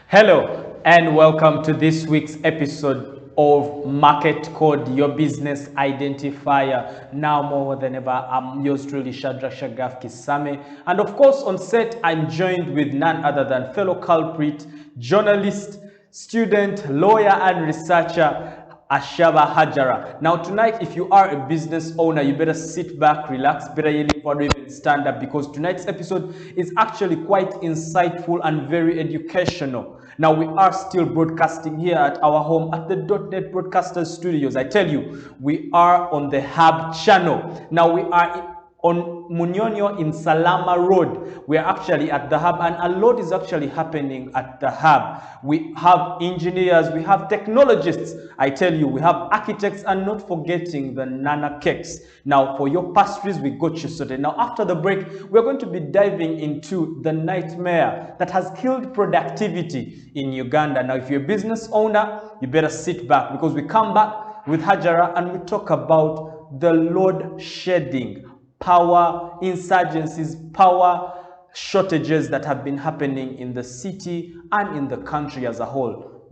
Hello and welcome to this week's episode of Market Code, your business identifier. Now more than ever, I'm yours truly, Shadrach Shagaf Kisame. And of course, on set, I'm joined with none other than fellow culprit, journalist, student, lawyer, and researcher, Ashaba Hajara. Now tonight, if you are a business owner, you better sit back, relax, better even stand up, because tonight's episode is actually quite insightful and very educational. Now we are still broadcasting here at our home at the .NET Broadcasters Studios. I tell you, we are on the Hub channel. Now we are on Munyonyo in Salama Road. We are actually at the Hub, and a lot is actually happening at the Hub. We have engineers, we have technologists. I tell you, we have architects, and not forgetting the Nana cakes. Now, for your pastries, we got you sorted. Now, after the break, we're going to be diving into the nightmare that has killed productivity in Uganda. Now, if you're a business owner, you better sit back, because we come back with Hajara and we talk about the load shedding, power insurgencies, power shortages that have been happening in the city and in the country as a whole.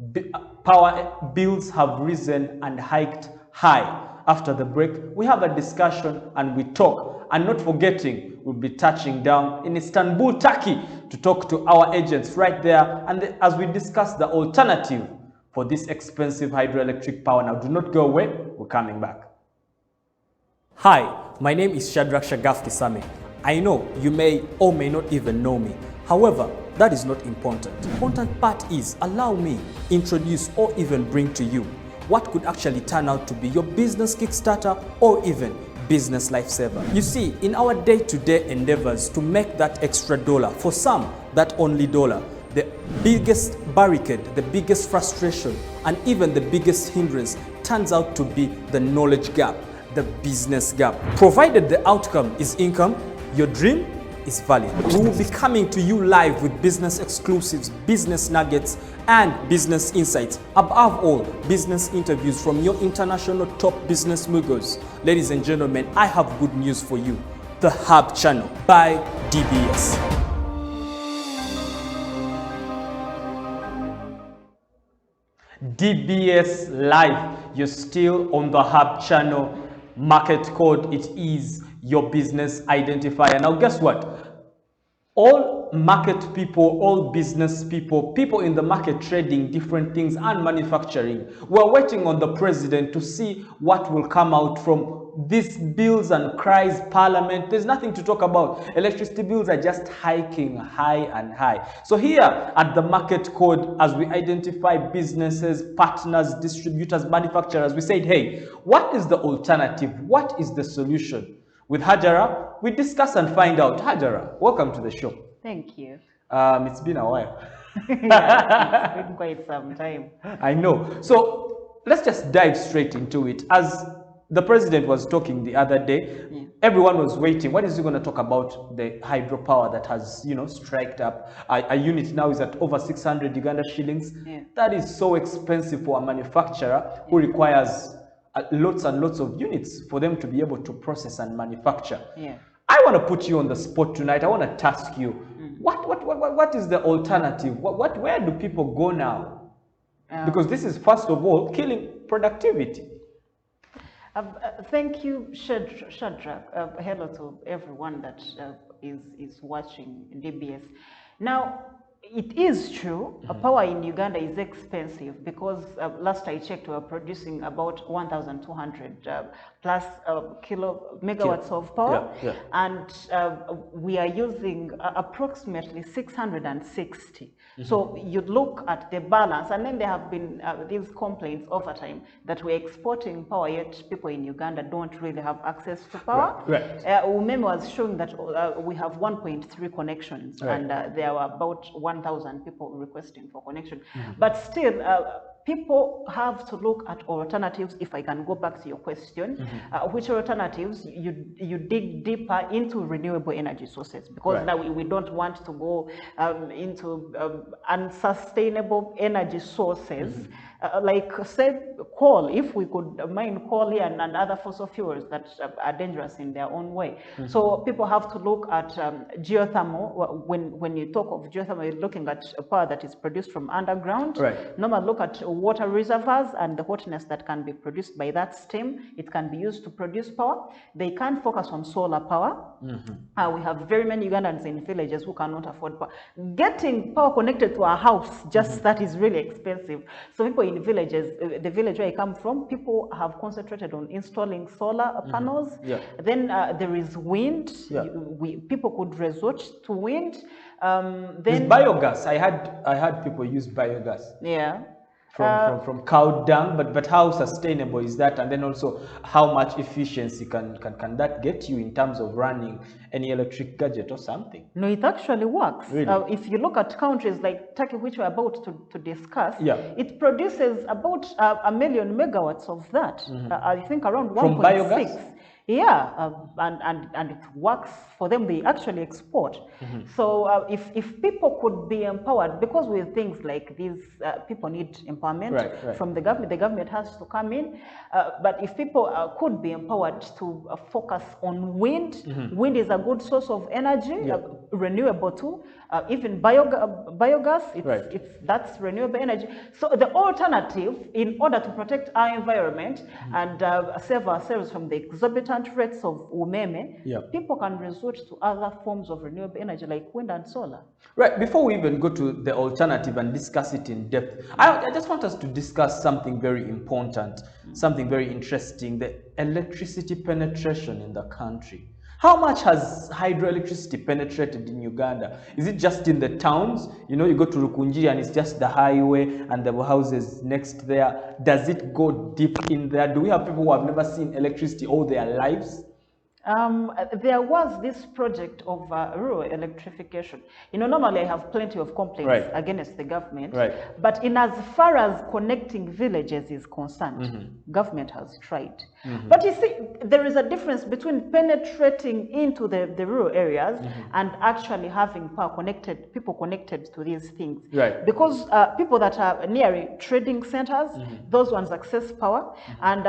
Power bills have risen and hiked high. After the break, we have a discussion and we talk. And not forgetting, we'll be touching down in Istanbul, Turkey, to talk to our agents right there, and as we discuss the alternative for this expensive hydroelectric power. Now, do not go away. We're coming back. Hi, my name is Shadrach Shagaf Kisame. I know you may or may not even know me. However, that is not important. The important part is, allow me introduce or even bring to you what could actually turn out to be your business kickstarter or even business lifesaver. You see, in our day-to-day endeavors to make that extra dollar, for some, that only dollar, the biggest barricade, the biggest frustration, and even the biggest hindrance turns out to be the knowledge gap, the business gap. Provided the outcome is income, your dream is valid. We will be coming to you live with business exclusives, business nuggets, and business insights. Above all, business interviews from your international top business moguls. Ladies and gentlemen, I have good news for you. The Hub channel by DBS. DBS Live, you're still on the Hub channel. Market Code, it is your business identifier. Now guess what? All market people, all business people, people in the market trading different things and manufacturing, we're waiting on the president to see what will come out from these bills and cries parliament. There's nothing to talk about. Electricity bills are just hiking high and high. So here at the Market Code, as we identify businesses, partners, distributors, manufacturers, we said, hey, what is the alternative? What is the solution? With Hajara, we discuss and find out. Hajara, welcome to the show. Thank you. It's been a while. Yeah, it's been quite some time. I know. So let's just dive straight into it. As the president was talking the other day, everyone was waiting. What is he going to talk about? The hydropower that has, striked up. A unit now is at over 600 Uganda shillings. Yeah. That is so expensive for a manufacturer who requires lots and lots of units for them to be able to process and manufacture. Yeah. I want to put you on the spot tonight. I want to task you. What is the alternative? Where do people go now? Because this is, first of all, killing productivity. Thank you, Shadrach. Hello to everyone that is watching DBS. Now, it is true, power in Uganda is expensive because last I checked, we are producing about 1,200 plus megawatts of power, and we are using approximately 660. So you look at the balance, and then there have been these complaints over time that we're exporting power, yet people in Uganda don't really have access to power. Umeme was showing that we have 1.3 connections, and there were about 1,000 people requesting for connection. But still, people have to look at alternatives. If I can go back to your question, which alternatives you dig deeper into renewable energy sources, because now we don't want to go into unsustainable energy sources. Like say coal, if we could mine coal here and other fossil fuels that are dangerous in their own way. So people have to look at geothermal. When you talk of geothermal, you're looking at power that is produced from underground. Normally look at water reservoirs and the hotness that can be produced by that steam. It can be used to produce power. They can't focus on solar power. We have very many Ugandans in villages who cannot afford power. Getting power connected to a house, just that is really expensive. So people in villages, the village where I come from, people have concentrated on installing solar panels. Then there is wind. People could resort to wind. Then biogas. I had people use biogas. From cow dung, but how sustainable is that? And then also, how much efficiency can that get you in terms of running any electric gadget or something? No, it actually works. Really? If you look at countries like Turkey, which we're about to discuss, it produces about 1 million megawatts of that. I think around 1.6. From biogas? Yeah, and it works for them. They actually export. So if people could be empowered, because with things like these, people need empowerment from the government has to come in. But if people could be empowered to focus on wind, wind is a good source of energy, renewable too. Even biogas, that's renewable energy. So the alternative, in order to protect our environment and save ourselves from the exorbitant rates of umeme, people can resort to other forms of renewable energy like wind and solar. Right, before we even go to the alternative and discuss it in depth, I just want us to discuss something very important, something very interesting, the electricity penetration in the country. How much has hydroelectricity penetrated in Uganda? Is it just in the towns? You know, you go to Rukunji and it's just the highway and the houses next there. Does it go deep in there? Do we have people who have never seen electricity all their lives? There was this project of rural electrification. You know, normally I have plenty of complaints against the government, but in as far as connecting villages is concerned, government has tried. But you see, there is a difference between penetrating into the rural areas and actually having power connected, people connected to these things. Because people that are near trading centers, those ones access power, and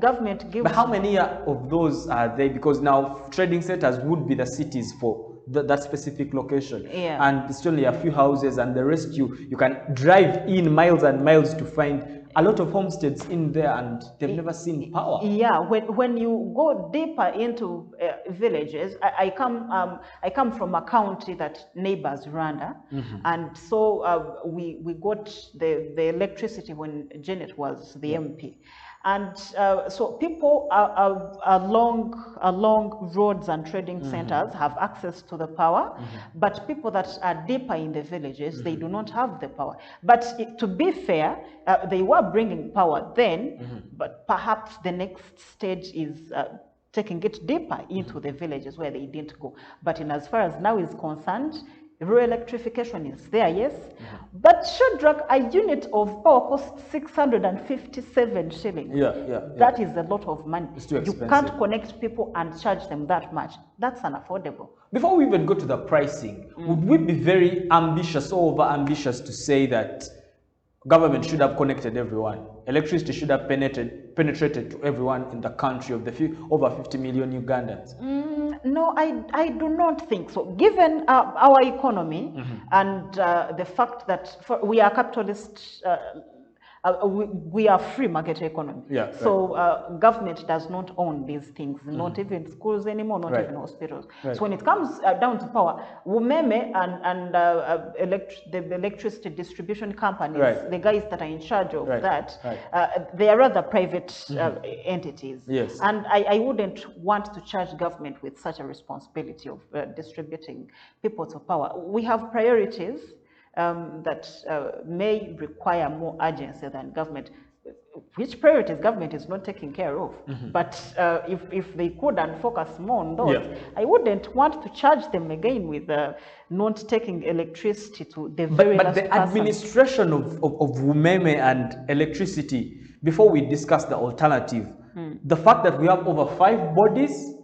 government gives... But how many of those are they? Because now trading centers would be the cities for that specific location, and it's only a few houses, and the rest you can drive in miles and miles to find a lot of homesteads in there, and they've never seen power. When you go deeper into villages, I come from a county that neighbors Rwanda, and so we got the electricity when Janet was the MP. And so people along roads and trading centers have access to the power, but people that are deeper in the villages, they do not have the power. But to be fair, they were bringing power then, but perhaps the next stage is taking it deeper into the villages where they didn't go. But in as far as now is concerned, rural electrification is there, yes. But Shadrach, a unit of power costs 657 shillings. That is a lot of money. It's too expensive. You can't connect people and charge them that much. That's unaffordable. Before we even go to the pricing, would we be very ambitious or over-ambitious to say that government should have connected everyone? Electricity should have penetrated to everyone in the country of the over 50 million Ugandans? No, I do not think so. Given our economy and the fact that we are capitalist, we are free market economy. So government does not own these things, not even schools anymore, not even hospitals. So when it comes down to power, umeme and the electricity distribution companies, the guys that are in charge of that, they are rather private entities. And I wouldn't want to charge government with such a responsibility of distributing people to power. We have priorities that may require more urgency than government. which priorities government is not taking care of. But if they could and focus more on those, I wouldn't want to charge them again with not taking electricity to the very But last the person. administration of umeme and electricity, before we discuss the alternative, the fact that we have over 5 bodies,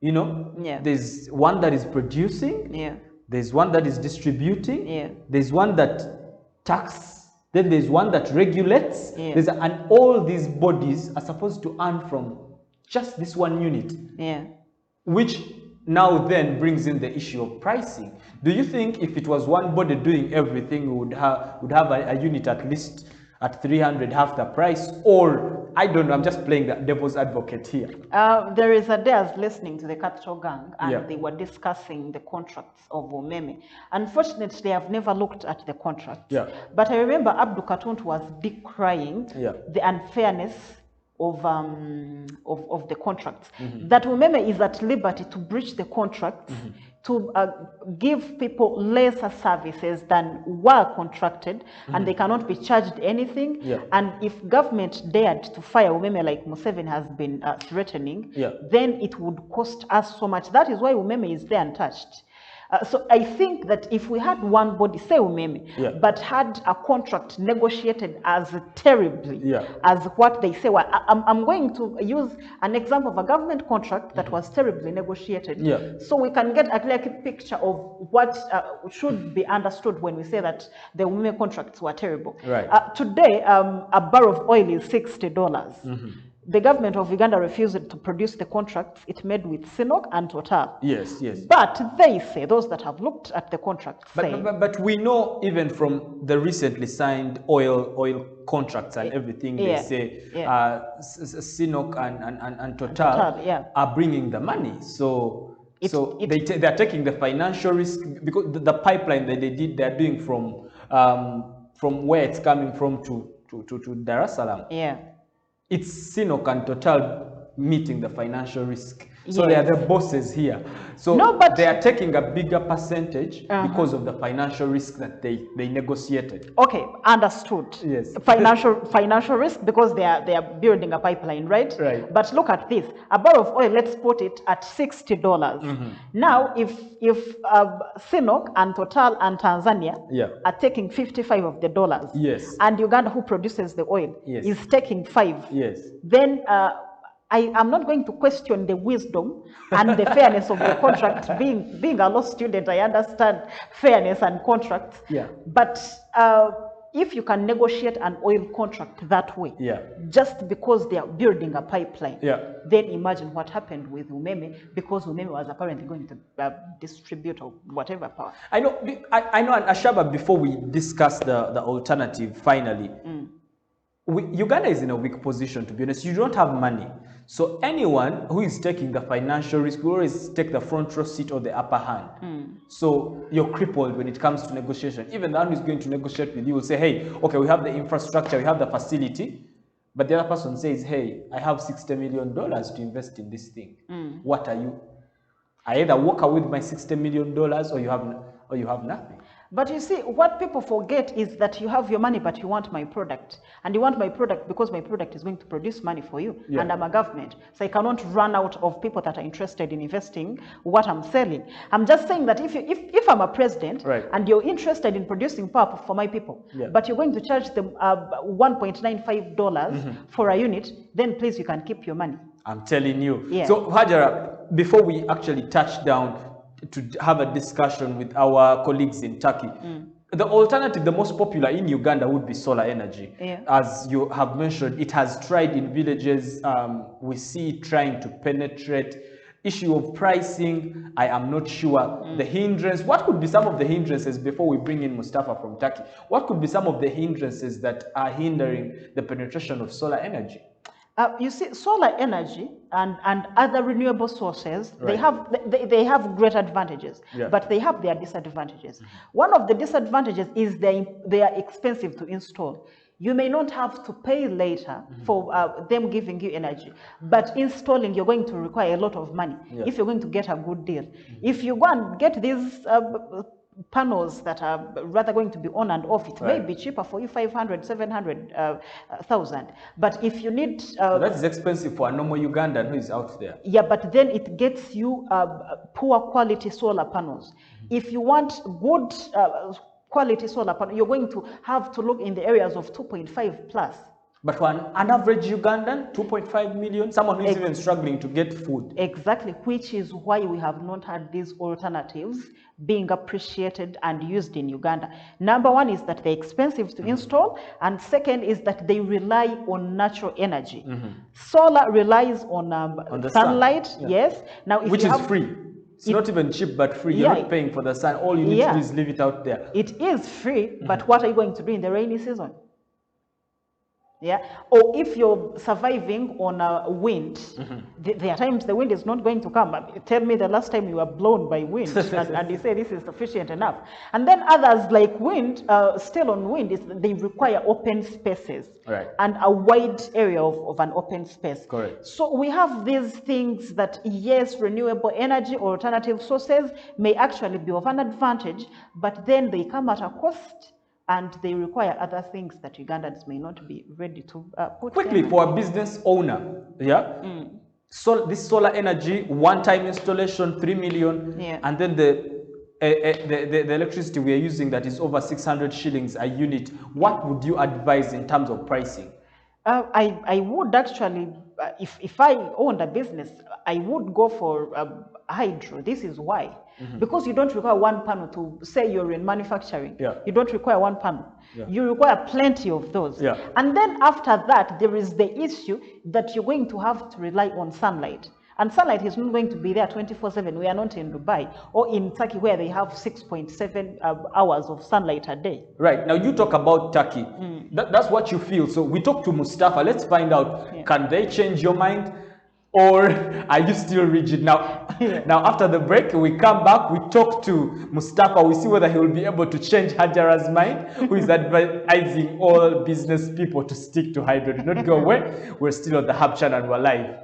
you know, there's one that is producing, there's one that is distributing, there's one that tax, then there's one that regulates, and all these bodies are supposed to earn from just this one unit, which now then brings in the issue of pricing. Do you think if it was one body doing everything, we would have a unit at least at 300, half the price? Or, I don't know, I'm just playing the devil's advocate here. There is a day I was listening to the Capital Gang, and they were discussing the contracts of Umeme. Unfortunately, I've never looked at the contract. But I remember Abdul Katuntu was decrying the unfairness of the contracts. That Umeme is at liberty to breach the contracts, to give people lesser services than were contracted, and they cannot be charged anything. And if government dared to fire Umeme like Museveni has been threatening, then it would cost us so much. That is why Umeme is there untouched. So I think that if we had one body, say Umeme, but had a contract negotiated as terribly as what they say, well, I'm going to use an example of a government contract that was terribly negotiated, so we can get a clear picture of what should be understood when we say that the Umeme contracts were terrible. Today, a barrel of oil is $60. The government of Uganda refused to produce the contracts it made with CNOOC and Total. But they say, those that have looked at the contract say... But we know even from the recently signed oil contracts and everything, they say CNOOC and Total are bringing the money. So they're taking the financial risk, because the pipeline that they did, they're doing from where it's coming from to Dar es Salaam. It's CNOOC and Total meeting the financial risk. So they are the bosses here. So they are taking a bigger percentage because of the financial risk that they negotiated. Okay, understood. Financial risk because they are building a pipeline, right? But look at this. A barrel of oil, let's put it at $60. Now, if CNOOC and Total and Tanzania are taking 55 of the dollars, and Uganda, who produces the oil, is taking 5, then I am not going to question the wisdom and the fairness of the contract. Being a law student, I understand fairness and contracts. But if you can negotiate an oil contract that way, just because they are building a pipeline, then imagine what happened with Umeme, because Umeme was apparently going to distribute or whatever power. I know, and Ashaba, before we discuss the alternative, finally, Uganda is in a weak position, to be honest. You don't have money. So anyone who is taking the financial risk will always take the front row seat or the upper hand. So you're crippled when it comes to negotiation. Even the one who is going to negotiate with you will say, hey, okay, we have the infrastructure, we have the facility. But the other person says, hey, I have $60 million to invest in this thing. What are you? I either walk away with my $60 million or you have nothing. But you see, what people forget is that you have your money, but you want my product. And you want my product because my product is going to produce money for you. And I'm a government. So I cannot run out of people that are interested in investing what I'm selling. I'm just saying that if I'm a president and you're interested in producing power for my people, but you're going to charge them $1.95 for a unit, then please, you can keep your money. I'm telling you. So Hajara, before we actually touch down to have a discussion with our colleagues in Turkey, the alternative, the most popular in Uganda, would be solar energy. As you have mentioned, it has tried in villages. We see it trying to penetrate. Issue of pricing, I am not sure. The hindrance, what could be some of the hindrances, before we bring in Mustafa from Turkey, what could be some of the hindrances that are hindering the penetration of solar energy? You see, solar energy and other renewable sources, they have great advantages, but they have their disadvantages. One of the disadvantages is they are expensive to install. You may not have to pay later for them giving you energy, but installing, you're going to require a lot of money if you're going to get a good deal. If you go and get these panels that are rather going to be on and off, it may be cheaper for you, 500, 700,000. But if you need... So that is expensive for a normal Ugandan who is out there. Yeah, but then it gets you poor quality solar panels. If you want good quality solar panel, you're going to have to look in the areas of 2.5 plus. But for an average Ugandan, 2.5 million, someone who is even struggling to get food. Exactly, which is why we have not had these alternatives being appreciated and used in Uganda. Number one is that they're expensive to install, and second is that they rely on natural energy. Solar relies on the sunlight, sun. yes. Now, if which you is have, free. It's not even cheap, but free. You're not paying for the sun. All you need to do is leave it out there. It is free, but what are you going to do in the rainy season? Yeah, or if you're surviving on wind, there are times the wind is not going to come. Tell me the last time you were blown by wind and you say this is sufficient enough. And then others like wind, still on wind, they require open spaces and a wide area of an open space. Correct. So we have these things that, yes, renewable energy or alternative sources may actually be of an advantage, but then they come at a cost. And they require other things that Ugandans may not be ready to put. Quickly, for a business owner, so this solar energy, one-time installation, 3 million, and then the electricity we are using that is over 600 shillings a unit. What would you advise in terms of pricing? I would actually, if I owned a business, I would go for hydro. This is why. Because you don't require one panel to say you're in manufacturing. You don't require one panel. You require plenty of those. And then after that, there is the issue that you're going to have to rely on sunlight. And sunlight is not going to be there 24/7. We are not in Dubai or in Turkey where they have 6.7 hours of sunlight a day. Right. Now you talk about Turkey. That's what you feel. So we talk to Mustafa. Let's find out, can they change your mind? Or are you still rigid? Now, now after the break, we come back, we talk to Mustafa, we see whether he will be able to change Hajara's mind, who is advising all business people to stick to hydro. Do not go away. We're still on the Hub channel and we're live.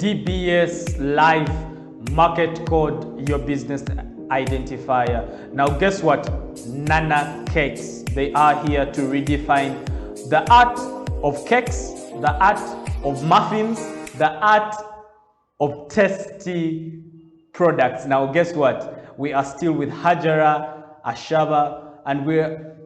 DBS Live Market Code Your Business Identifier. Now, guess what? Nana Cakes. They are here to redefine the art of cakes, the art of muffins, the art of tasty products. Now, guess what? We are still with Hajara, Ashaba, and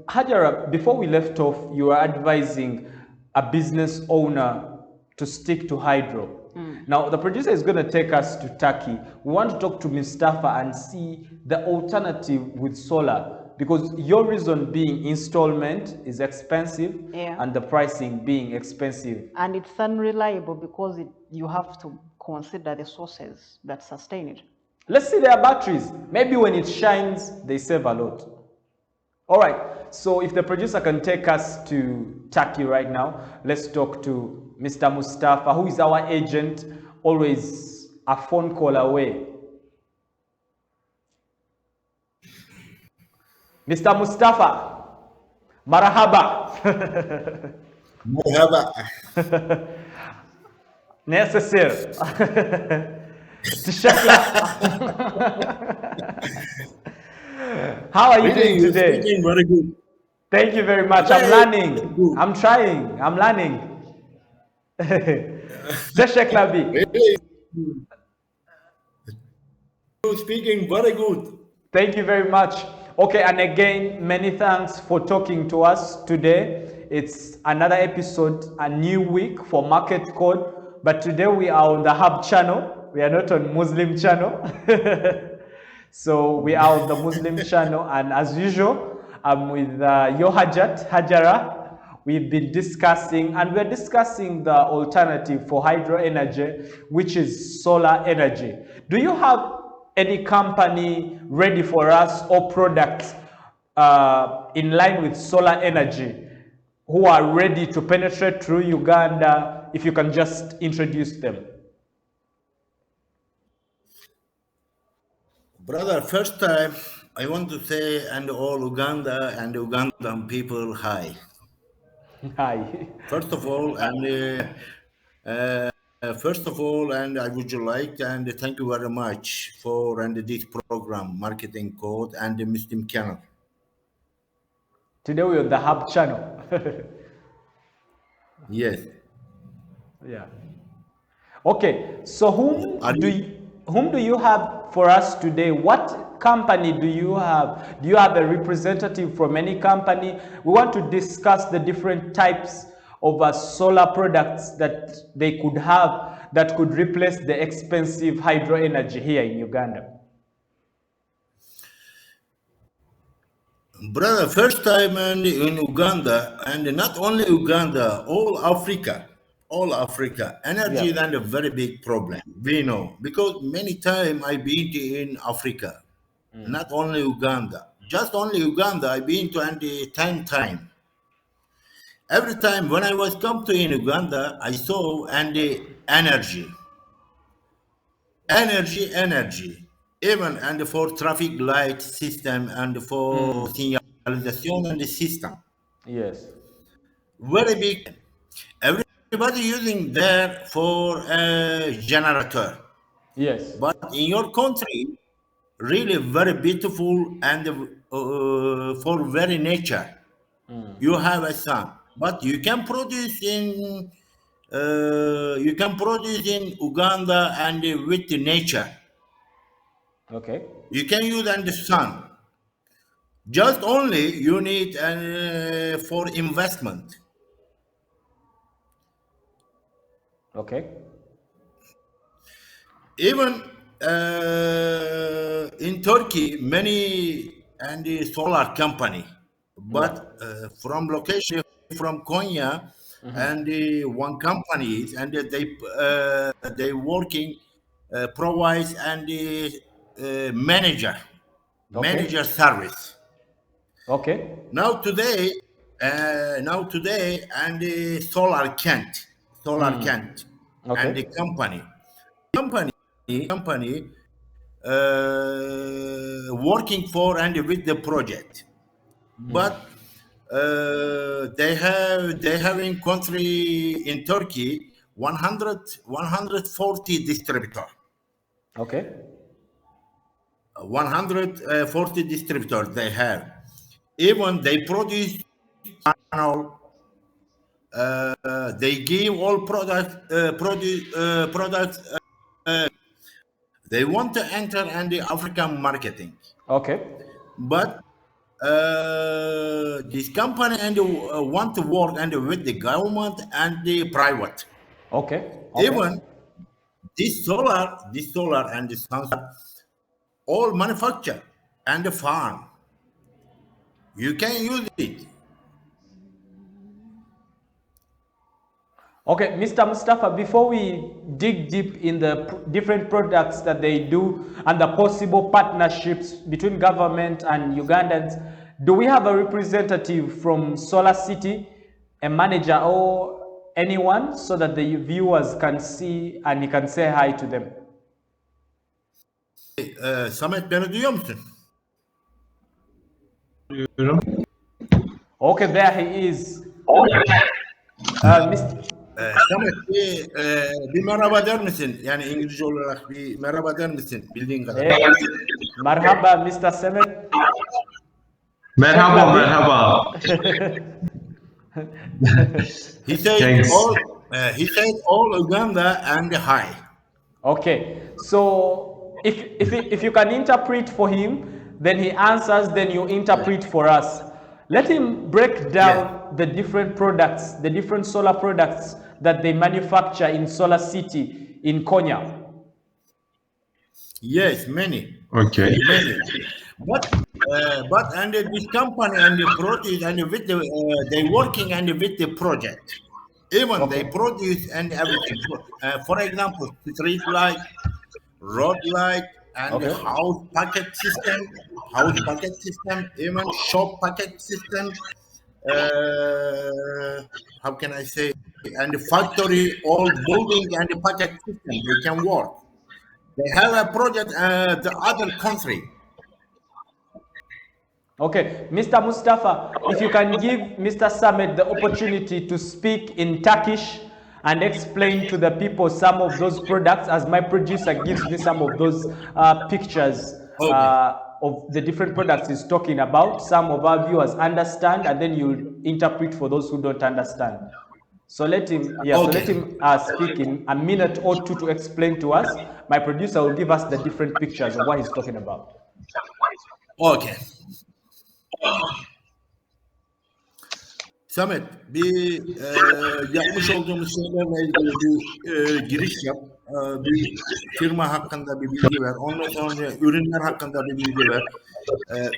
Hajara, before we left off, you were advising a business owner to stick to hydro. Now, the producer is going to take us to Turkey. We want to talk to Mustafa and see the alternative with solar, because your reason being installment is expensive, and the pricing being expensive. And it's unreliable because you have to consider the sources that sustain it. Let's see their batteries. Maybe when it shines, they save a lot. All right, so if the producer can take us to Turkey right now, let's talk to Mr. Mustafa, who is our agent, always a phone call away. Mr. Mustafa, marahaba. Marhaba. Necessaire. How are you doing today? Speaking very good. Thank you very much. I'm learning. I'm trying. I'm learning. Really, you speaking very good. Thank you very much. Okay, and again, many thanks for talking to us today. It's another episode, a new week for Market Code, but today we are on the Hub channel. We are not on Muslim channel. So we are on the Muslim channel, and as usual, I'm with your Hajara. We've been discussing, and we're discussing the alternative for hydro energy, which is solar energy. Do you have any company ready for us or products in line with solar energy who are ready to penetrate through Uganda? If you can just introduce them. Brother, first time I want to say, and all Uganda and Ugandan people, hi. Hi. First of all, and I would like and thank you very much for this program, Marketing Code and the Muslim channel. Today we're on the Hub channel. Yes. Yeah. Okay. So whom do you have for us today? What company do you have? Do you have a representative from any company? We want to discuss the different types of solar products that they could have that could replace the expensive hydro energy here in Uganda. Brother, first time in Uganda, and not only Uganda, all Africa, energy is a very big problem. We know because many times I've been in Africa, not only Uganda, just only Uganda. I've been to 10 times. Every time when I was come to in Uganda, I saw energy, even and for traffic light system and for signalization and the system. Yes. Very big. Everybody using there for a generator. Yes. But in your country, really very beautiful and for very nature. You have a sun, but you can produce in Uganda and with the nature. Okay. You can use and the sun. Just only you need for investment. Okay. Even in Turkey, many and the solar company, but from location from Konya and one company and they working provides and the manager service. Okay. Now today, and the solar Kent, Okay. and the company working for and with the project, but they have in country in Turkey 140 distributor. Okay. 140 distributors they have. Even they produce panel. They give all products. They want to enter in the African marketing, Okay. but this company and want to work and with the government and the private. Okay. Okay. Even this solar and the sun all manufacture and the farm. You can use it. Okay, Mr. Mustafa, before we dig deep in the different products that they do and the possible partnerships between government and Ugandans, do we have a representative from Solar City, a manager or anyone, so that the viewers can see and he can say hi to them? Samet beni duyuyor musun? Duyuyorum. Okay, there he is. Mr. Samet bir merhaba der misin? Yani İngilizce olarak bir merhaba der misin? Bildiğin kadar. Marhaba, Mr. Semet. Merhaba, merhaba. He said Thanks. all Uganda and hi. Okay, so if you can interpret for him, then he answers, then you interpret for us. Let him break down the different products, the different solar products that they manufacture in Solar City in Konya. Yes, many. Okay. Many. But and this company and the produce and with the they working and with the project. Even they produce and everything. For example, street light, road light, and the house packet system, even shop packet system. How can I say? And the factory, all building and the packet system, they can work. They have a project the other country. Okay, Mr. Mustafa, if you can give Mr. Samet the opportunity to speak in Turkish and explain to the people some of those products, as my producer gives me some of those pictures of the different products he's talking about. Some of our viewers understand, and then you interpret for those who don't understand. So let him, so let him speak in a minute or two to explain to us. My producer will give us the different pictures of what he's talking about. Okay. Samet, bir yapmış olduğumuz şeylerle ilgili bir giriş yap. Bir firma hakkında bir bilgi ver. Ondan sonra ürünler hakkında bir bilgi ver.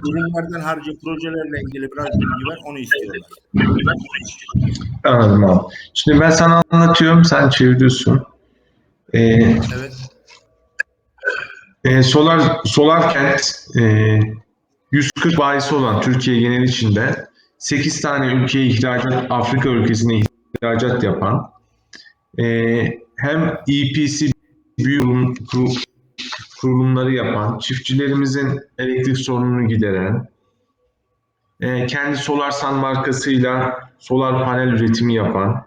Ürünlerden harici projelerle ilgili biraz bilgi ver. Onu istiyorlar. Anladım abi. Şimdi ben sana anlatıyorum, sen çeviriyorsun. Evet. Solar Kent 140 bayisi olan Türkiye genel içinde 8 tane ülkeye ihracat, Afrika ülkesine ihracat yapan, hem EPC büyük kurulumları yapan, çiftçilerimizin elektrik sorununu gideren, kendi Solarsan markasıyla solar panel üretimi yapan,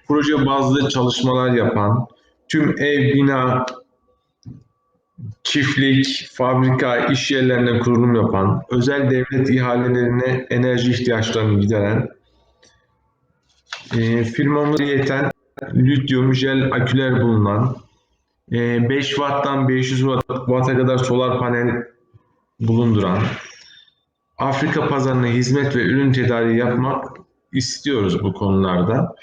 proje bazlı çalışmalar yapan, tüm ev, bina, çiftlik, fabrika, iş yerlerine kurulum yapan, özel devlet ihalelerine enerji ihtiyaçlarını gideren, firmamıza yeten lityum jel aküler bulunan, 5 watttan 500 watt'a kadar solar panel bulunduran, Afrika pazarına hizmet ve ürün tedariği yapmak istiyoruz bu konularda.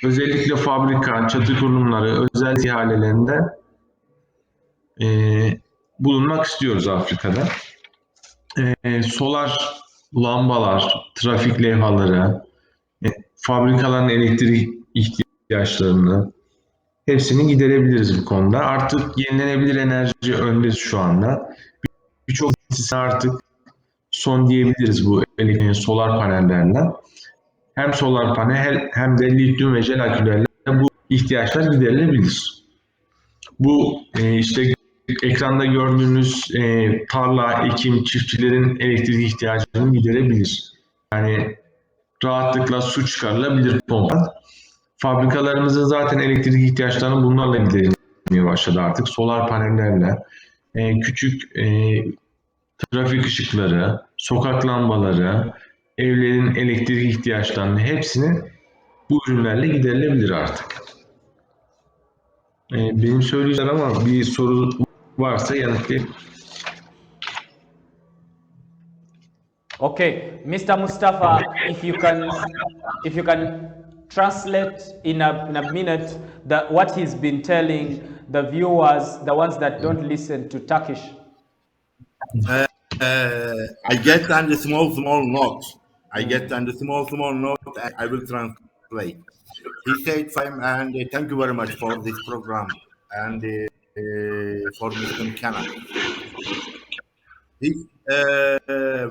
Özellikle fabrika, çatı kurulumları, özel ihalelerinde bulunmak istiyoruz Afrika'da. Solar lambalar, trafik levhaları, fabrikaların elektrik ihtiyaçlarını hepsini giderebiliriz bu konuda. Artık yenilenebilir enerji öndeyiz şu anda. Birçok tesise artık son diyebiliriz bu solar panellerle. Hem solar panel hem de lityum ve jel akülerle bu ihtiyaçlar giderilebilir. Bu işte ekranda gördüğünüz tarla, ekim, çiftçilerin elektrik ihtiyacını giderebilir. Yani rahatlıkla su çıkarılabilir pompa. Fabrikalarımızın zaten elektrik ihtiyaçlarını bunlarla giderilmeye başladı artık. Solar panellerle, küçük trafik ışıkları, sokak lambaları, evlerin elektrik ihtiyaçlarını hepsini bu ürünlerle giderilebilir artık. Benim söyleyeceğim ama bir soru varsa yanıtlayayım. Okay, Mr. Mustafa, if you can translate in a minute what he's been telling the viewers, the ones that don't listen to Turkish. I get on the small note. I get on the small note. I will translate. He said, "Fine, and thank you very much for this program and for Mr. McKenna.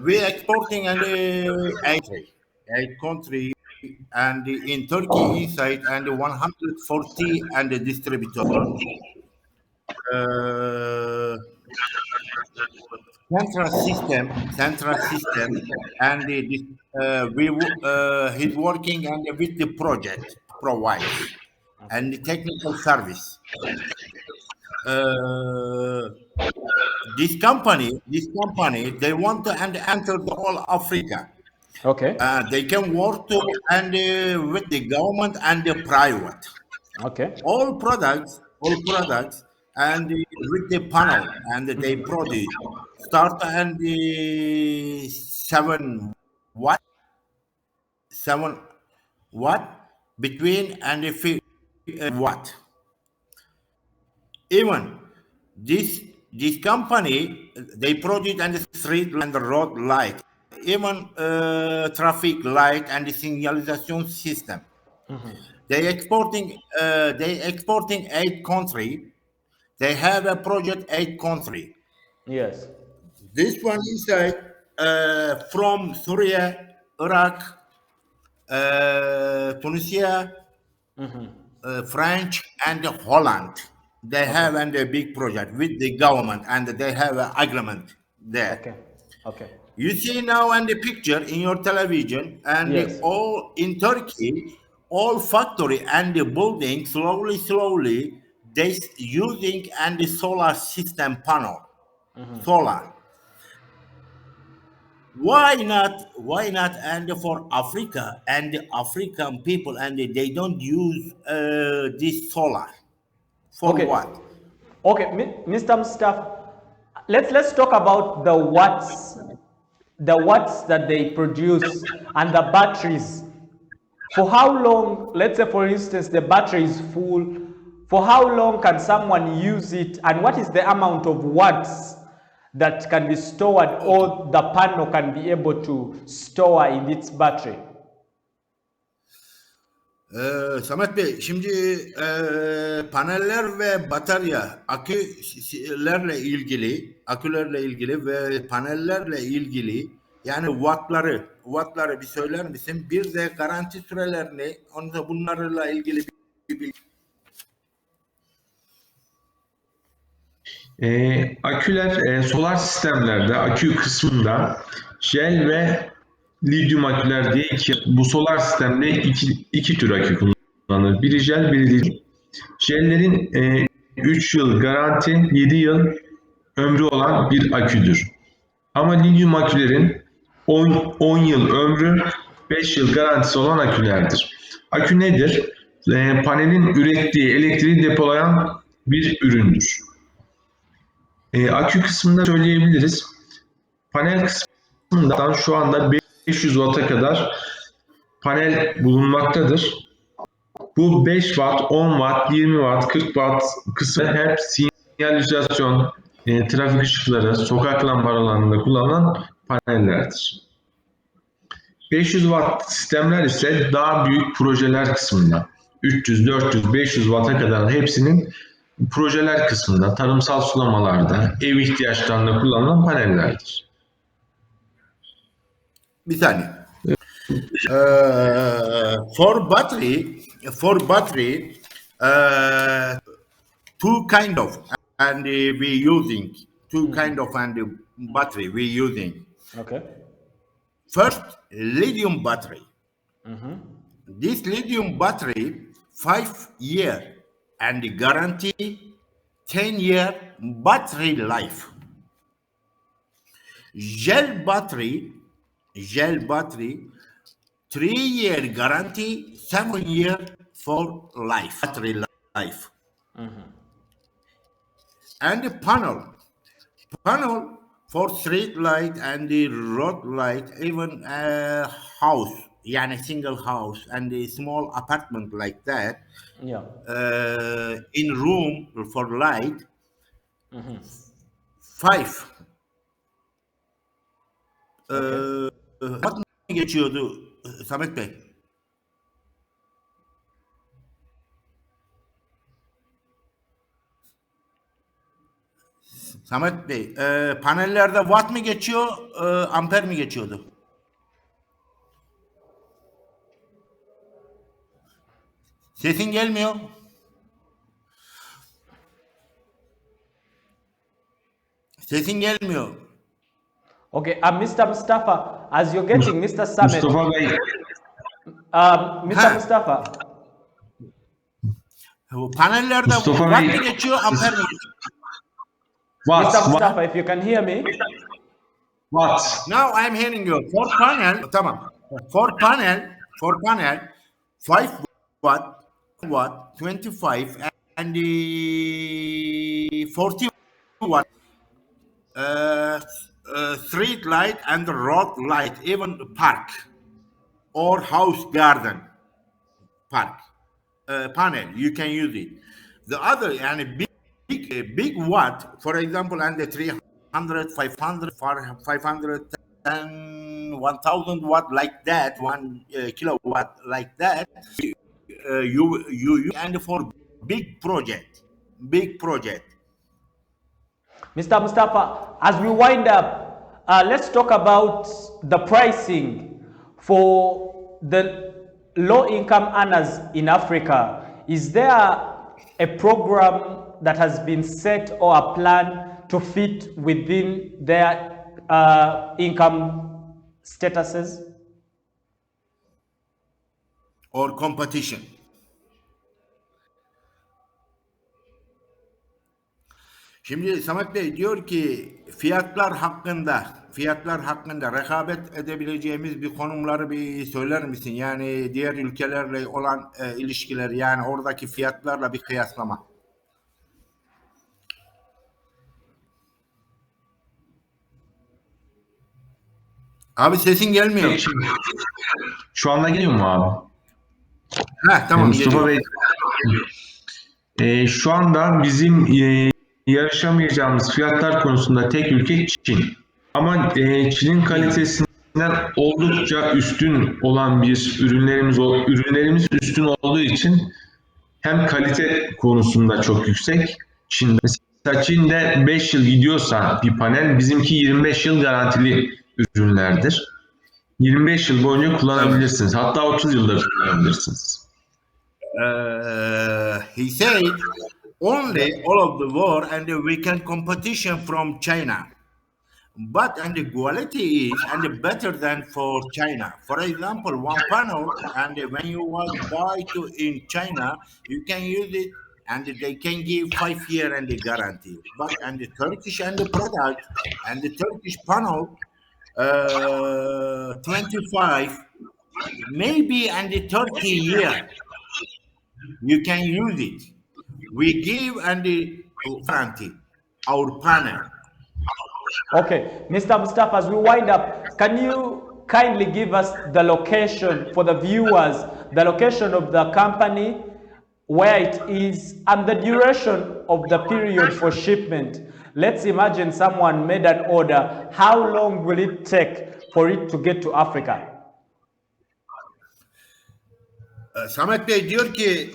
We exporting and a country and in Turkey inside and 140 and the distributor. Uh, central system, and he's working and with the project provides and the technical service. Uh, this company, they want to and enter the whole Africa. Okay. They can work to and with the government and the private. Okay. All products and with the panel and they produce start and the 7 watt 7 watt between and the watt. Even this company, they produce and the street and the road light, even traffic light and the signalization system. They exporting 8 country. They have a project 8 country. Yes. This one inside from Syria, Iraq, Tunisia, French, and Holland. They have and a big project with the government, and they have an agreement there. Okay. Okay. You see now and the picture in your television, and Yes. all in Turkey, all factory and the building slowly they using and the solar system panel, solar. Why not and for Africa and the African people and they don't use this solar for Okay. what? Okay, Mr. Mustafa, let's talk about the watts that they produce and the batteries. For how long, let's say for instance, the battery is full, for how long can someone use it, and what is the amount of watts that can be stored or the panel can be able to store in its battery? Samet Bey, şimdi paneller ve batarya, akülerle ilgili ve panellerle ilgili yani wattları bir söyler misin? Bir de garanti sürelerini, onu da bunlarla ilgili bir bilgi. Aküler, solar sistemlerde akü kısmında jel ve lityum aküler diye bu solar sistemde iki tür akü kullanılır. Biri jel, biri lityum. Jellerin 3 yıl garanti, 7 yıl ömrü olan bir aküdür. Ama lityum akülerin 10 yıl ömrü, 5 yıl garantisi olan akülerdir. Akü nedir? Panelin ürettiği elektriği depolayan bir üründür. Akü kısmında söyleyebiliriz. Panel kısmından şu anda 500 Watt'a kadar panel bulunmaktadır. Bu 5 Watt, 10 Watt, 20 Watt, 40 Watt kısmı hep sinyalizasyon, trafik ışıkları, sokak lambalarında kullanılan panellerdir. 500 Watt sistemler ise daha büyük projeler kısmında. 300, 400, 500 Watt'a kadar hepsinin projeler kısmında, tarımsal sulamalarda, ev ihtiyaçlarında kullanılan panellerdir. Bir saniye. For battery, two kind of and we using two kind of and battery we using. Okay. First, lithium battery. This lithium battery 5 year and guarantee 10-year battery life. Gel battery 3-year guarantee, 7 year for life, battery life. And the panel for street light and the road light, even a house, yani single house and a small apartment like that, Yeah. in room for light, 5. Okay. What geçiyordu Samet Bey? Samet Bey, panellerde watt mı geçiyor, amper mi geçiyordu? Sesin gelmiyor. Sesin gelmiyor. Okay, Mr. Mustafa, as you're getting Mr. Samet, Mustafa Bey, Mr. Mustafa, Panellerde Mustafa watt Bey. mı geçiyor, amper mi geçiyor? Mr. Mustafa, if you can hear me. What? Now I'm hearing you. For panel, tamam. For panel, 5 watt, 25 and the 40 watt, street light and road light, even park or house garden park panel, you can use it. The other and big watt, for example, and the 300, 500, 500 and 1000 watt like that, 1 kilowatt like that. You and for big project. Mr. Mustafa, as we wind up, let's talk about the pricing for the low-income earners in Africa. Is there a program that has been set or a plan to fit within their income statuses? Or competition. Şimdi Samet Bey diyor ki fiyatlar hakkında rekabet edebileceğimiz bir konumları bir söyler misin? Yani diğer ülkelerle olan ilişkiler, yani oradaki fiyatlarla bir kıyaslama. Abi sesin gelmiyor. Şu anda geliyor mu abi? Tamam, Mustafa geliyor. Bey, şu anda bizim yarışamayacağımız fiyatlar konusunda tek ülke Çin. Ama Çin'in kalitesinden oldukça üstün olan bir ürünlerimiz üstün olduğu için hem kalite konusunda çok yüksek. Çin'de mesela Çin'de 5 yıl gidiyorsa bir panel, bizimki 25 yıl garantili ürünlerdir. 25 yıl boyunca kullanabilirsiniz. Hatta 30 yıldır kullanabilirsiniz. He said only all of the war and we can competition from China, but and the quality is and better than for China. For example, one panel and when you want buy to in China, you can use it and they can give 5 year and the guarantee. But and the Turkish and the product and the Turkish panel 25 maybe and the 30 year. You can use it. We give and the guarantee our panel. Okay, Mr. Mustafa, as we wind up, can you kindly give us the location for the viewers, the location of the company, where it is, and the duration of the period for shipment? Let's imagine someone made an order. How long will it take for it to get to Africa? Samet Bey diyor ki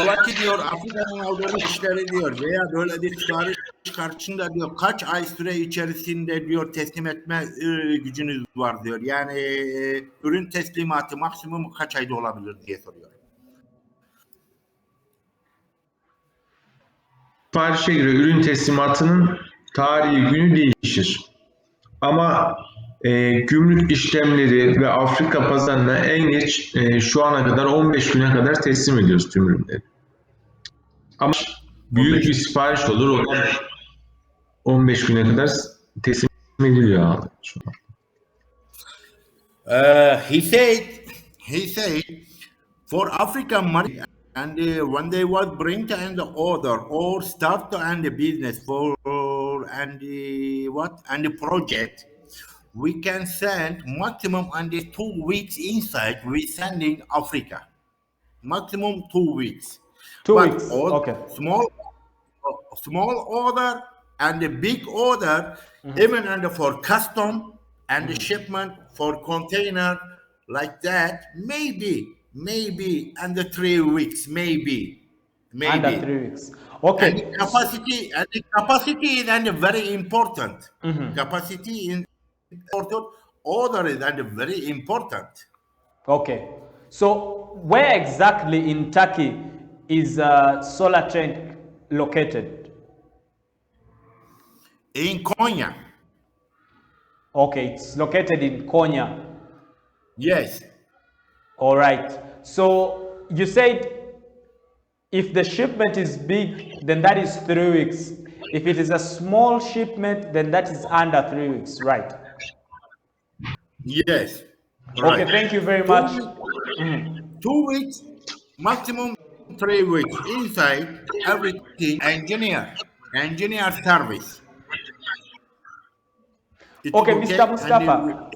ola ki diyor Afrika'nın aldığı işleri diyor veya böyle bir sipariş karşısında diyor kaç ay süre içerisinde diyor teslim etme gücünüz var diyor. Yani ürün teslimatı maksimum kaç ayda olabilir diye soruyor. Siparişe göre ürün teslimatının tarihi günü değişir. Ama Gümrük işlemleri ve Afrika pazarına en geç şu ana kadar 15 güne kadar teslim ediyoruz tüm ürünleri. Ama büyük 15. bir sipariş olur, o da 15 güne kadar teslim ediliyor abi şu an. He said, for African money, and when they was bring and the order or start and the business for and the what and the project, we can send maximum and the 2 weeks inside. We sending Africa maximum 2 weeks, 2 weeks. but all Okay. small order and the big order, even under for custom and the shipment for container like that, maybe under 3 weeks, maybe. Under 3 weeks. And Okay. the capacity is and very important. Capacity is important. Order is and very important. Okay. So where exactly in Turkey is Solar Tank located? In Konya, Okay, it's located in Konya. yes. All right. So you said if the shipment is big, then that is 3 weeks. If it is a small shipment, then that is under 3 weeks, right? Yes. Okay, thank you very much. 2 weeks, maximum 3 weeks. Inside everything, engineer service. It's Okay, Mr. Mustafa,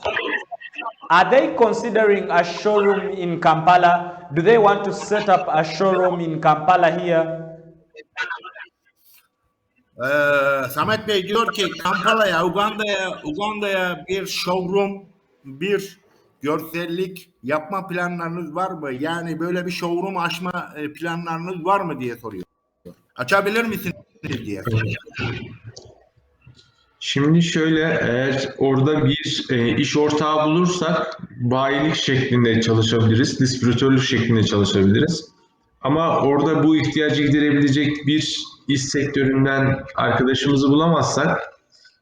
are they considering a showroom in Kampala? Do they want to set up a showroom in Kampala here? Samet Bey diyor ki Kampala'ya, Uganda'ya bir showroom, bir görsellik yapma planlarınız var mı? Yani böyle bir showroom açma planlarınız var mı diye soruyor. Açabilir misiniz diye soruyor. Şimdi şöyle, eğer orada bir iş ortağı bulursak bayilik şeklinde çalışabiliriz, distribütörlük şeklinde çalışabiliriz. Ama orada bu ihtiyacı giderebilecek bir iş sektöründen arkadaşımızı bulamazsak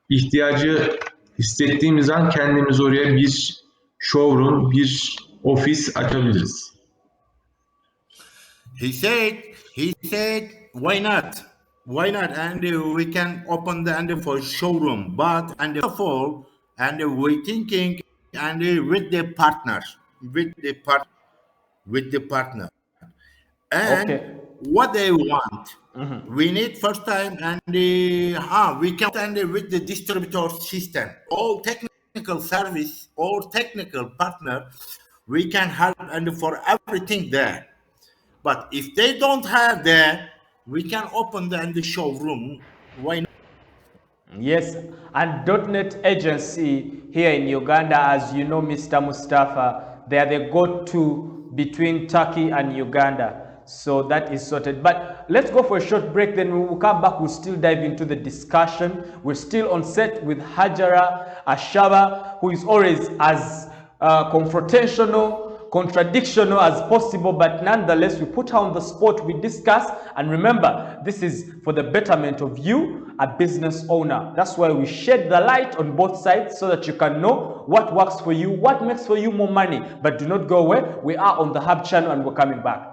ihtiyacı hissettiğimiz an kendimiz oraya bir showroom, bir ofis açabiliriz. He said, why not? Why not? And we can open the for showroom, but and of all, and we thinking and with the partner, with the partner, and Okay. what they want. We need first time and we can stand with the distributor system, all technical service or technical partner. We can help and for everything there. But if they don't have that, we can open the showroom. Why not? Yes, and .NET agency here in Uganda, as you know, Mr. Mustafa, they are the go-to between Turkey and Uganda. So that is sorted. But let's go for a short break, then we will come back. We'll still dive into the discussion. We're still on set with Hajara Ashaba, who is always as confrontational, contradictional as possible, but nonetheless, we put her on the spot, we discuss, and remember, this is for the betterment of you, a business owner. That's why we shed the light on both sides so that you can know what works for you, what makes for you more money. But do not go away. We are on the Hub channel and we're coming back.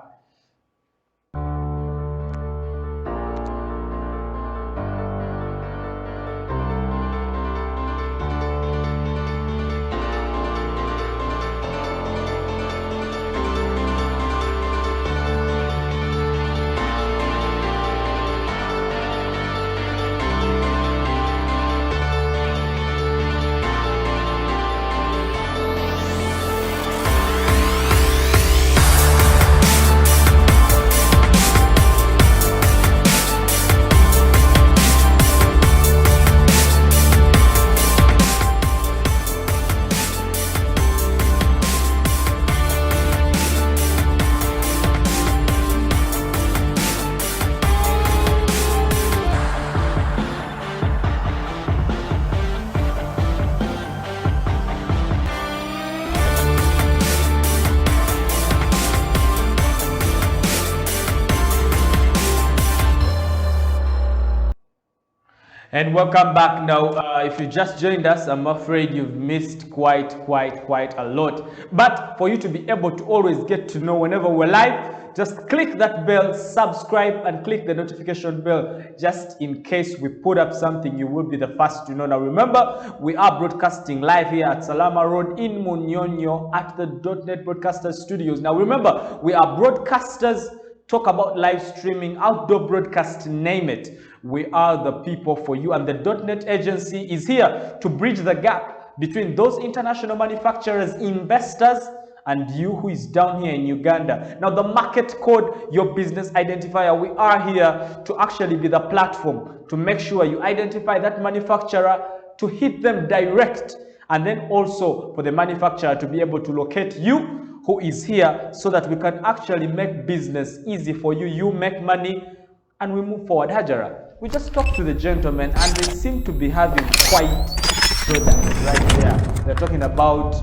And welcome back now. If you just joined us, I'm afraid you've missed quite a lot. But for you to be able to always get to know whenever we're live, just click that bell, subscribe, and click the notification bell. Just in case we put up something, you will be the first to know. Now remember, we are broadcasting live here at Salama Road in Munyonyo at the .NET Broadcasters Studios. Now remember, we are broadcasters. Talk about live streaming, outdoor broadcast, name it. We are the people for you, and the .NET agency is here to bridge the gap between those international manufacturers, investors, and you who is down here in Uganda. Now the market code, your business identifier, we are here to actually be the platform to make sure you identify that manufacturer, to hit them direct, and then also for the manufacturer to be able to locate you who is here, so that we can actually make business easy for you. You make money and we move forward. Hajara, we just talked to the gentlemen and they seem to be having quite products right there. They're talking about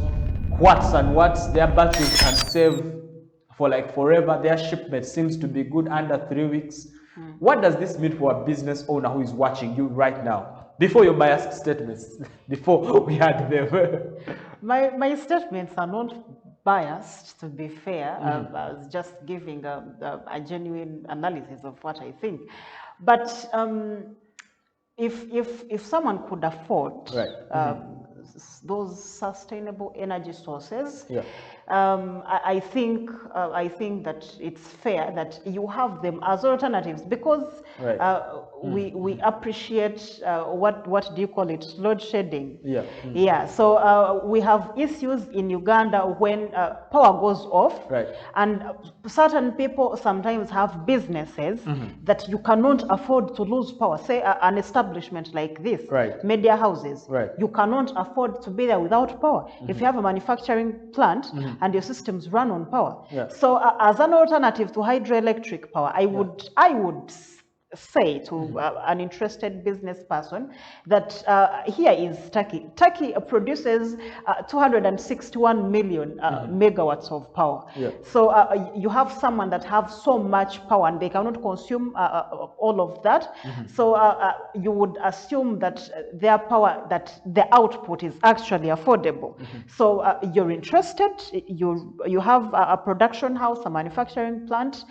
watts and watts their batteries can save for like forever. Their shipment seems to be good under 3 weeks. What does this mean for a business owner who is watching you right now? Before your biased statements, before we had them. My statements are not biased, to be fair. I was just giving a genuine analysis of what I think. But if someone could afford those sustainable energy sources, I think that it's fair that you have them as alternatives, because we appreciate what do you call it, load shedding. So we have issues in Uganda when power goes off, and certain people sometimes have businesses that you cannot afford to lose power. Say an establishment like this, media houses, you cannot afford to be there without power. If you have a manufacturing plant and your systems run on power. So as an alternative to hydroelectric power, I would say to an interested business person that here is Turkey. Turkey produces 261 million megawatts of power. So you have someone that have so much power and they cannot consume all of that. So you would assume that their power, that the output is actually affordable. So you're interested, you have a production house, a manufacturing plant,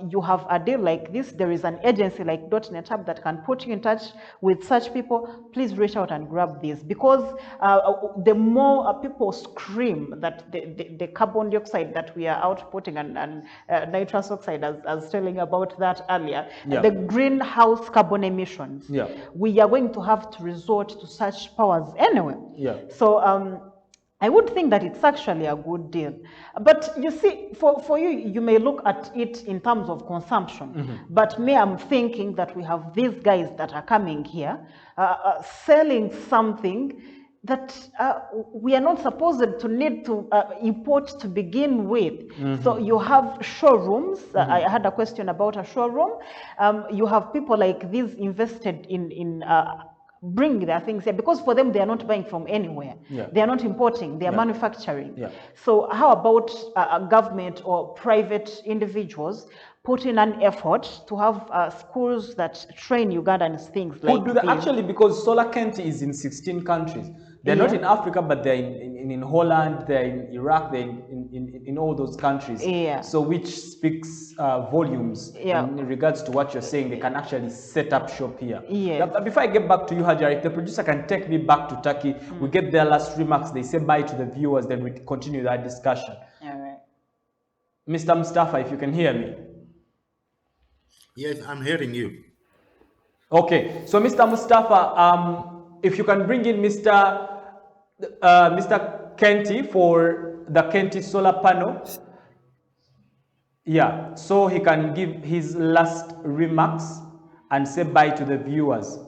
you have a deal like this, there is an agency like .NET Hub that can put you in touch with such people. Please reach out and grab this, because the more people scream that the carbon dioxide that we are outputting and nitrous oxide, as telling about that earlier, the greenhouse carbon emissions, we are going to have to resort to such powers anyway. So I would think that it's actually a good deal. But you see, for you, you may look at it in terms of consumption. But me, I'm thinking that we have these guys that are coming here, selling something that we are not supposed to need to import to begin with. So you have showrooms. I had a question about a showroom. You have people like these invested in bring their things here, because for them they are not buying from anywhere. They are not importing, they are manufacturing. So how about a government or private individuals put in an effort to have schools that train Ugandans things like do that actually, because Solar Kent is in 16 countries. They're not in Africa, but they're in Holland, they're in Iraq, they're in all those countries. So which speaks volumes in regards to what you're saying. They can actually set up shop here. Before I get back to you, Hajar, if the producer can take me back to Turkey, we get their last remarks, they say bye to the viewers, then we continue that discussion. Mr. Mustafa, if you can hear me. Yes, I'm hearing you. Okay, so Mr. Mustafa, if you can bring in Mr. Kenti for the Kenti solar panel. So he can give his last remarks and say bye to the viewers.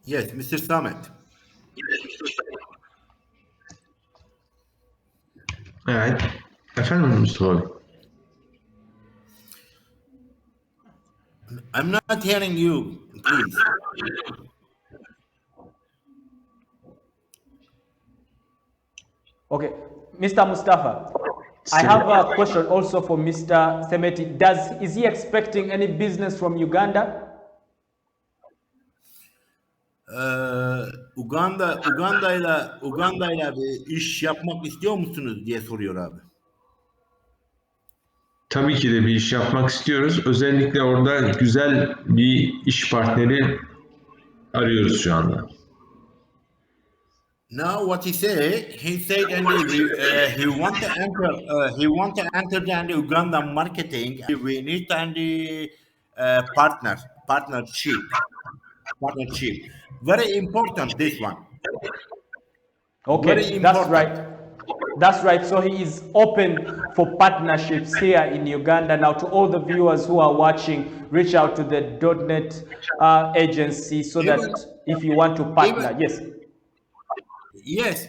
Yes, Mr. Samet. Evet. Efendim Mustafa. I'm not hearing you, please. Okay, Mr. Mustafa. I have a question also for Mr. Semeti. Is he expecting any business from Uganda? Uganda'yla bir iş yapmak istiyor musunuz diye soruyor abi. Tabii ki de bir iş yapmak istiyoruz. Özellikle orada güzel bir iş partneri arıyoruz şu anda. Now what he said, and he want to enter the Uganda marketing. We need and partnership. Very important this one. Okay, Very that's important. right. That's right. So he is open for partnerships here in Uganda. Now, to all the viewers who are watching, reach out to the .NET agency so Even, that if you want to partner, yes,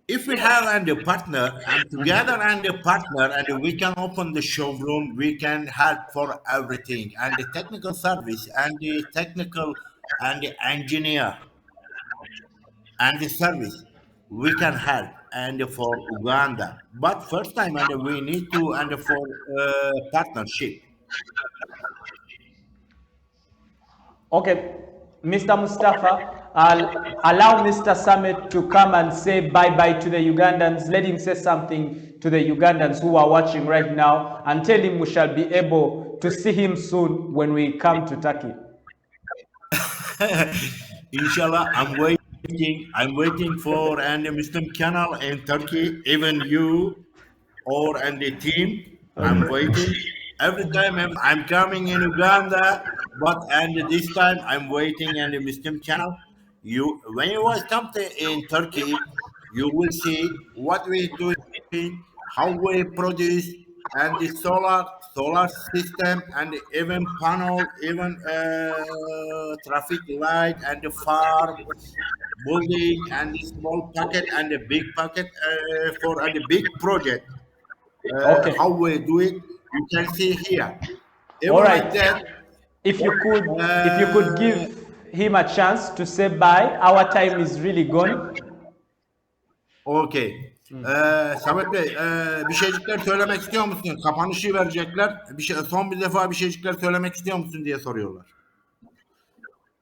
if we have and a partner and together and a partner and we can open the showroom, we can help for everything and the technical service and the technical and the engineer and the service we can help and for Uganda. But first time and we need to and for partnership. Okay, Mr. Mustafa, I'll allow Mr. Summit to come and say bye-bye to the Ugandans. Let him say something to the Ugandans who are watching right now and tell him we shall be able to see him soon when we come to Turkey. Inshallah, I'm waiting for and Muslim channel in Turkey, even you or and the team. I'm waiting. Every time I'm coming in Uganda, but and this time I'm waiting in the Muslim channel. You when you was come to in Turkey, you will see what we doing, how we produce, and the solar system, and even panel, even traffic light, and the farm building, and the small packet and the big packet for and the big project. Okay. How we do it, you can see here. All Even like right. that. If you could Uh, give him a chance to say bye. Our time is really gone. Okay. Samet Bey, bir şeycikler söylemek istiyor musun? Kapanışı verecekler. Son bir defa bir şeycikler söylemek istiyor musun diye soruyorlar.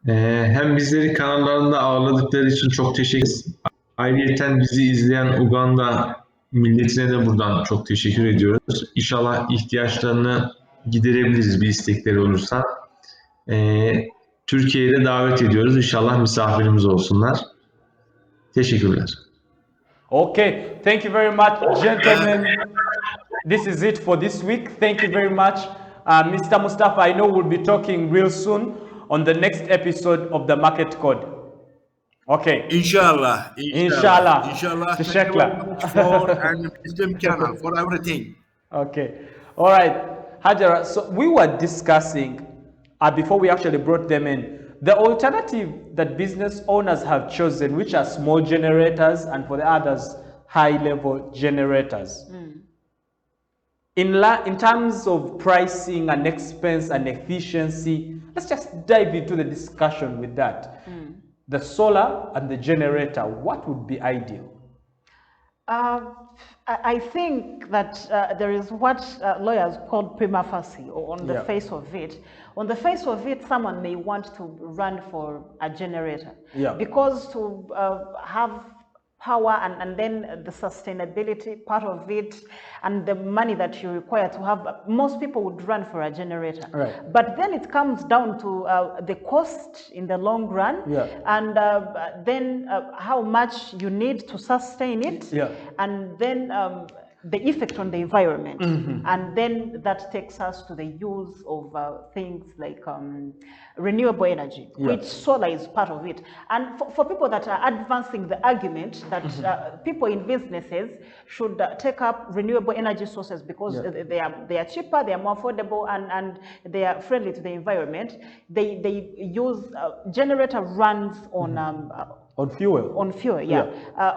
Hem bizleri kanallarında ağırladıkları için çok teşekkür ederiz. Ayrıca bizi izleyen Uganda milletine de buradan çok teşekkür ediyoruz. İnşallah ihtiyaçlarını giderebiliriz bir istekleri olursa. Türkiye'ye de davet ediyoruz. İnşallah misafirimiz olsunlar. Teşekkürler. Okay, thank you very much, gentlemen. This is it for this week. Thank you very much. Mr. Mustafa, I know we'll be talking real soon on the next episode of the Market Code. Okay. İnşallah. İnşallah. İnşallah. Teşekkürler. For and Muslim channel for everything. Okay. All right. Hajara, so we were discussing, before we actually brought them in, the alternative that business owners have chosen, which are small generators, and for the others, high-level generators. In terms of pricing and expense and efficiency, let's just dive into the discussion with that. The solar and the generator, what would be ideal? I think that there is what lawyers call prima facie, or on the face of it. On the face of it, someone may want to run for a generator. Because to have power and then the sustainability part of it and the money that you require to have, most people would run for a generator. Right. But then it comes down to the cost in the long run, and then how much you need to sustain it, and then the effect on the environment. And then that takes us to the use of things like renewable energy, which solar is part of it. And for people that are advancing the argument that people in businesses should take up renewable energy sources because they are cheaper, they are more affordable, and they are friendly to the environment, they use generator runs on fuel. On fuel,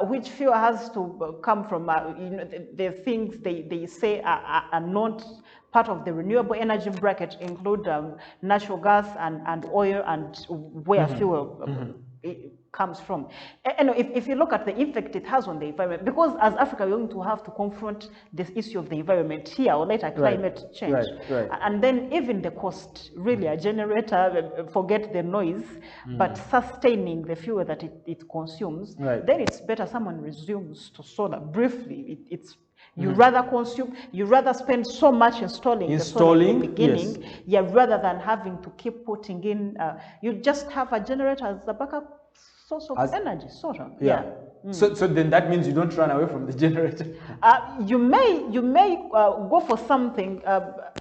which fuel has to come from the things they say are not part of the renewable energy bracket, include natural gas and oil, and where fuel it comes from. And if you look at the effect it has on the environment, because as Africa, we're going to have to confront this issue of the environment here or later, climate change. Right. And then even the cost, really, a generator, forget the noise, but sustaining the fuel that it consumes, then it's better someone resumes to solar briefly. You rather spend so much installing the solar in the beginning, rather than having to keep putting in, you just have a generator as a backup source of energy, sort of. So then that means you don't run away from the generator. You may go for something.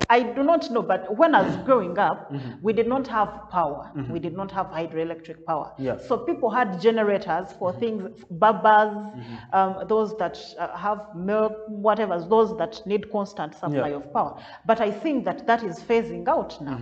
I do not know, but when I was growing up, we did not have power. We did not have hydroelectric power. So people had generators for things, babas, those that have milk, whatever, those that need constant supply of power. But I think that is phasing out now.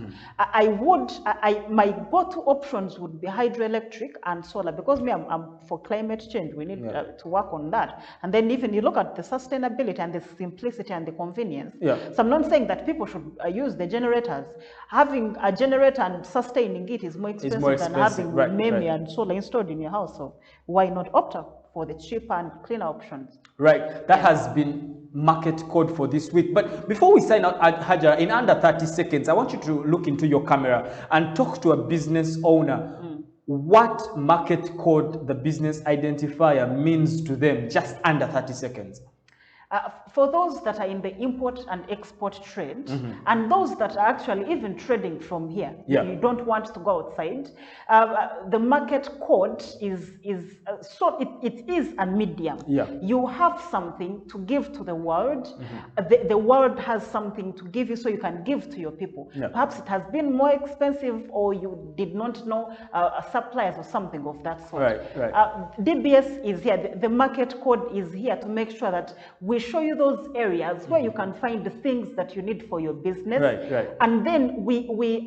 My go-to options would be hydroelectric and solar, because I'm for climate change. We need to work on that. And then even you look at the sustainability and the simplicity and the convenience. So I'm not saying that people should use the generators. Having a generator and sustaining it is more expensive than having MEMI and solar installed in your house. So why not opt for the cheaper and cleaner options? Right. That has been market code for this week. But before we sign out, Hajara, in under 30 seconds, I want you to look into your camera and talk to a business owner. What market code, the business identifier, means to them, just under 30 seconds. For those that are in the import and export trade, and those that are actually even trading from here, you don't want to go outside, the market code is a medium. You have something to give to the world. The world has something to give you, so you can give to your people. Perhaps it has been more expensive, or you did not know suppliers or something of that sort. DBS is here. The market code is here to make sure that we show you those areas where you can find the things that you need for your business, and then we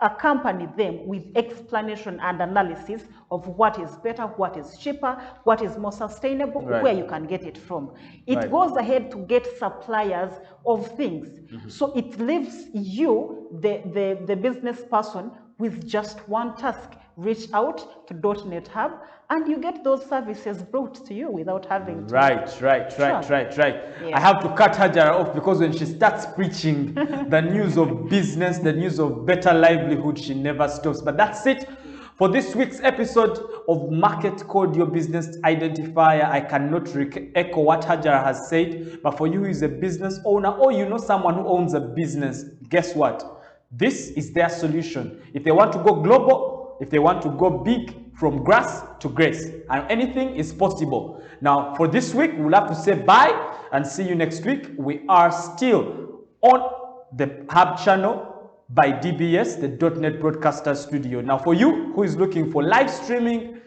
accompany them with explanation and analysis of what is better, what is cheaper, what is more sustainable, where you can get it from. It goes ahead to get suppliers of things. So it leaves you, the business person, with just one task: reach out to .NET Hub, and you get those services brought to you without having to. Right. I have to cut Hajara off, because when she starts preaching the news of business, the news of better livelihood, she never stops. But that's it for this week's episode of Market Code, your business identifier. I cannot echo what Hajara has said, but for you who is a business owner, or you know someone who owns a business, guess what? This is their solution. If they want to go global, if they want to go big, from grass to grace, and anything is possible. Now, for this week, we'll have to say bye and see you next week. We are still on the Hub channel by DBS, the .NET Broadcaster Studio. Now, for you who is looking for live streaming,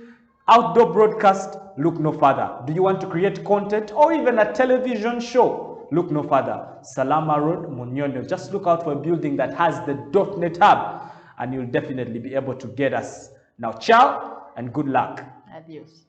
outdoor broadcast, look no further. Do you want to create content or even a television show? Look no further. Salama Road, Munyono. Just look out for a building that has the .NET Hub, and you'll definitely be able to get us. Now, ciao and good luck. Adios.